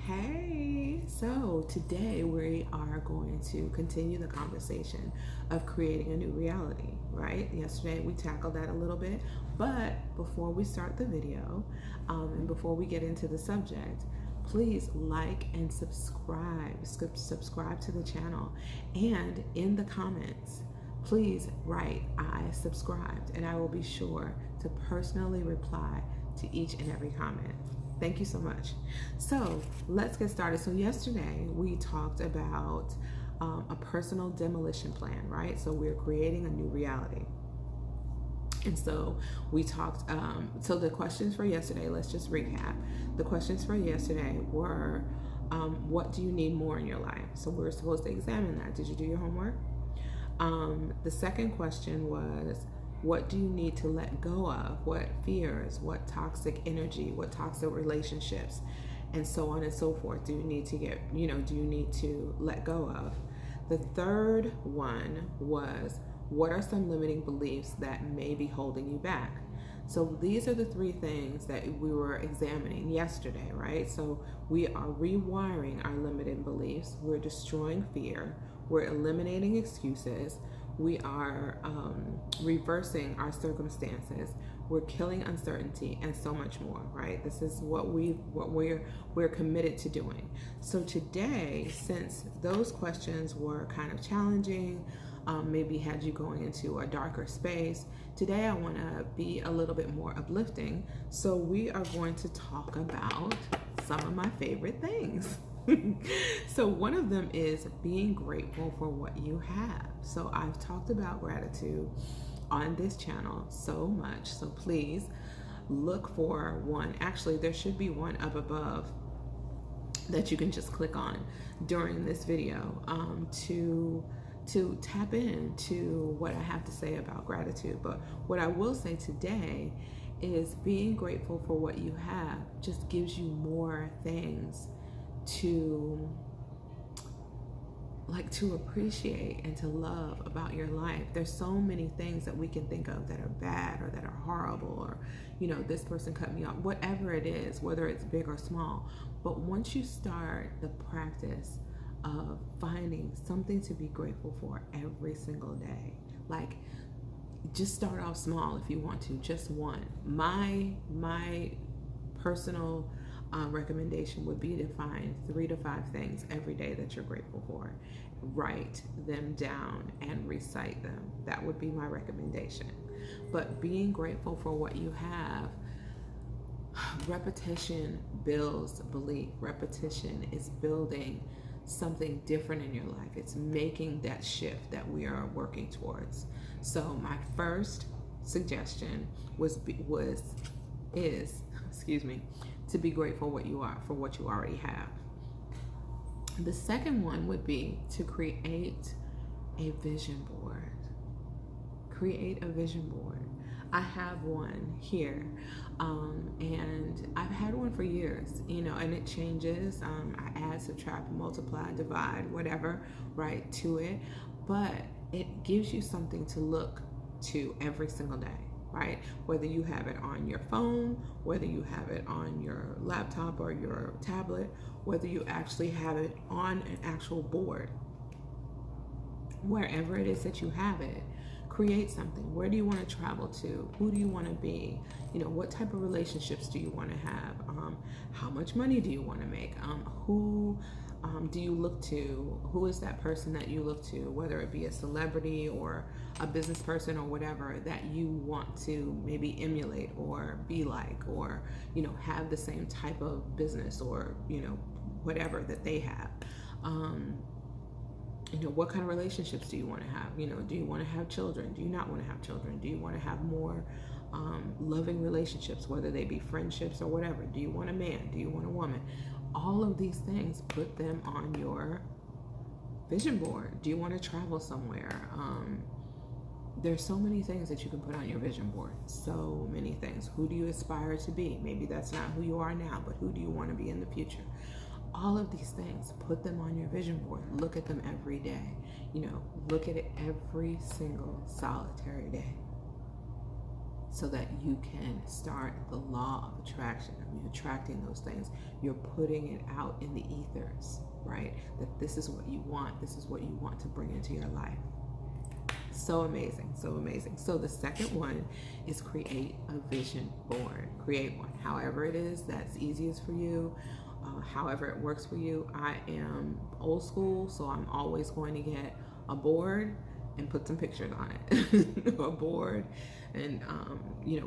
Hey, so today we are going to continue the conversation of creating a new reality, right? Yesterday we tackled that a little bit, but before we start the video and before we get into the subject, please like and subscribe to the channel, and in the comments, please write "I subscribed," and I will be sure to personally reply to each and every comment. Thank you so much. So let's get started. So yesterday we talked about a personal demolition plan, right? So we're creating a new reality. And so we talked, so the questions for yesterday, let's just recap. The questions for yesterday were, what do you need more in your life? So we're supposed to examine that. Did you do your homework? The second question was, what do you need to let go of? What fears, what toxic energy, what toxic relationships, and so on and so forth do you need to do you need to let go of? The third one was, what are some limiting beliefs that may be holding you back? So these are the three things that we were examining yesterday, right? So we are rewiring our limiting beliefs, we're destroying fear, we're eliminating excuses, we are reversing our circumstances, we're killing uncertainty, and so much more, right? This is what we're committed to doing. So today, since those questions were kind of challenging, maybe had you going into a darker space, today I want to be a little bit more uplifting. So we are going to talk about some of my favorite things. So one of them is being grateful for what you have. So I've talked about gratitude on this channel so much. So please look for one. Actually, there should be one up above that you can just click on during this video to tap into what I have to say about gratitude. But what I will say today is being grateful for what you have just gives you more things to appreciate and to love about your life. There's so many things that we can think of that are bad or that are horrible, or this person cut me off, whatever it is, whether it's big or small. But once you start the practice of finding something to be grateful for every single day, like, just start off small if you want to, just one. My personal recommendation would be to find 3 to 5 things every day that you're grateful for. Write them down and recite them. That would be my recommendation. But being grateful for what you have, repetition builds belief. Repetition is building something different in your life. It's making that shift that we are working towards. So my first suggestion is to be grateful for what you already have. The second one would be to create a vision board. Create a vision board. I have one here, and I've had one for years, and it changes. I add, subtract, multiply, divide, whatever, right, to it. But it gives you something to look to every single day, right? Whether you have it on your phone, whether you have it on your laptop or your tablet, whether you actually have it on an actual board, wherever it is that you have it, create something. Where do you want to travel to? Who do you want to be? What type of relationships do you want to have? How much money do you want to make? Who do you look to? Who is that person that you look to, whether it be a celebrity or a business person or whatever, that you want to maybe emulate or be like, or have the same type of business, or whatever that they have. What kind of relationships do you want to have? Do you want to have children? Do you not want to have children? Do you want to have more loving relationships, whether they be friendships or whatever? Do you want a man? Do you want a woman? All of these things, put them on your vision board. Do you want to travel somewhere? There's so many things that you can put on your vision board. So many things. Who do you aspire to be? Maybe that's not who you are now, but who do you want to be in the future? All of these things, put them on your vision board. Look at them every day. Look at it every single solitary day. so that you can start the law of attraction. You're attracting those things. You're putting it out in the ethers, right? That this is what you want. This is what you want to bring into your life. So amazing, so amazing. So the second one is create a vision board. Create one, however it is that's easiest for you, however it works for you. I am old school, so I'm always going to get a board and put some pictures on it. A board, and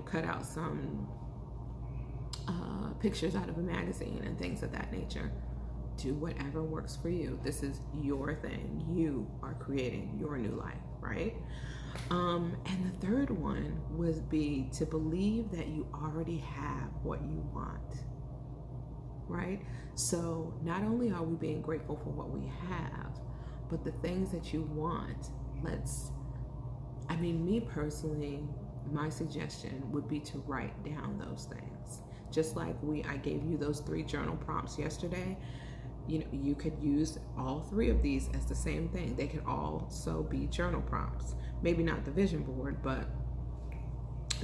cut out some pictures out of a magazine and things of that nature. Do whatever works for you. This is your thing. You are creating your new life, right? And the third one would be to believe that you already have what you want, right? So not only are we being grateful for what we have, but the things that you want, me personally, my suggestion would be to write down those things. Just like I gave you those 3 journal prompts yesterday. You could use all 3 of these as the same thing. They could also be journal prompts. Maybe not the vision board, but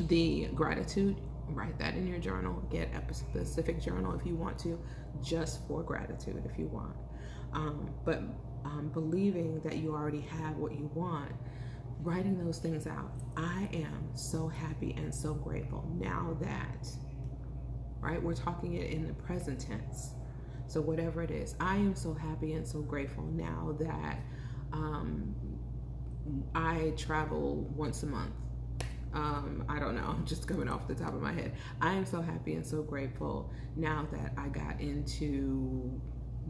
the gratitude, write that in your journal. Get a specific journal if you want to, just for gratitude if you want. But believing that you already have what you want, writing those things out. I am so happy and so grateful now that, right? We're talking it in the present tense. So whatever it is, I am so happy and so grateful now that I travel once a month. I don't know, I'm just coming off the top of my head. I am so happy and so grateful now that I got into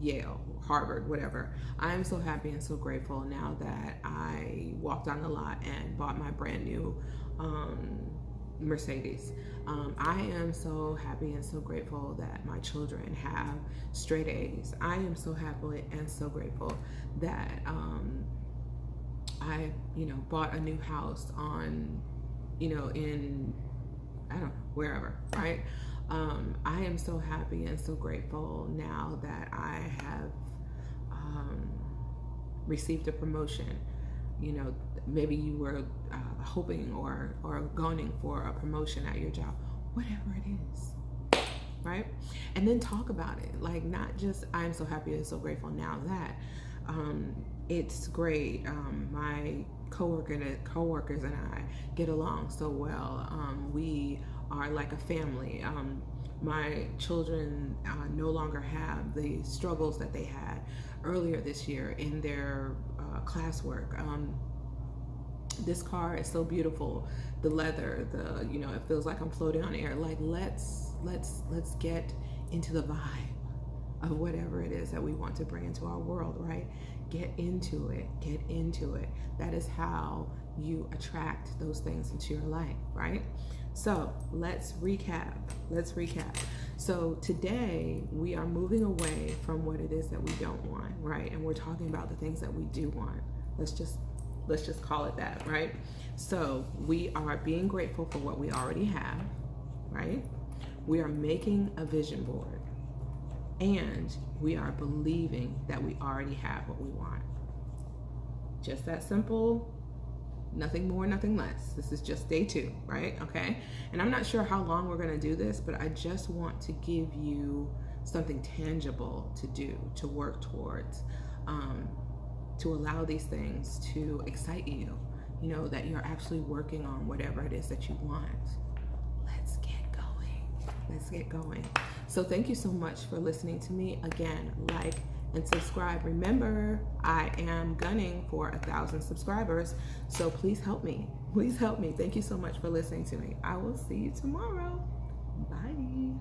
Yale, Harvard, whatever. I am so happy and so grateful now that I walked on the lot and bought my brand new Mercedes. I am so happy and so grateful that my children have straight A's. I am so happy and so grateful that I bought a new house on in I don't know, wherever, right? I am so happy and so grateful now that I have received a promotion. Maybe you were hoping or gunning for a promotion at your job, whatever it is, right? And then talk about it. Like, not just I'm so happy and so grateful now that it's great. My coworkers and I get along so well. We are like a family. My children no longer have the struggles that they had earlier this year in their classwork. This car is so beautiful. The leather, it feels like I'm floating on air. Like, let's get into the vibe of whatever it is that we want to bring into our world, right? Get into it. That is how you attract those things into your life, right? So let's recap. So today we are moving away from what it is that we don't want, right? And we're talking about the things that we do want. Let's just call it that, right? So we are being grateful for what we already have, right? We are making a vision board, and we are believing that we already have what we want. Just that simple. Nothing more, nothing less. This is just day 2, right? Okay. And I'm not sure how long we're going to do this, but I just want to give you something tangible to do, to work towards, to allow these things to excite you, that you're actually working on whatever it is that you want. Let's get going. So thank you so much for listening to me. Again, like and subscribe. Remember, I am gunning for 1,000 subscribers, so please help me. Thank you so much for listening to me. I will see you tomorrow. Bye.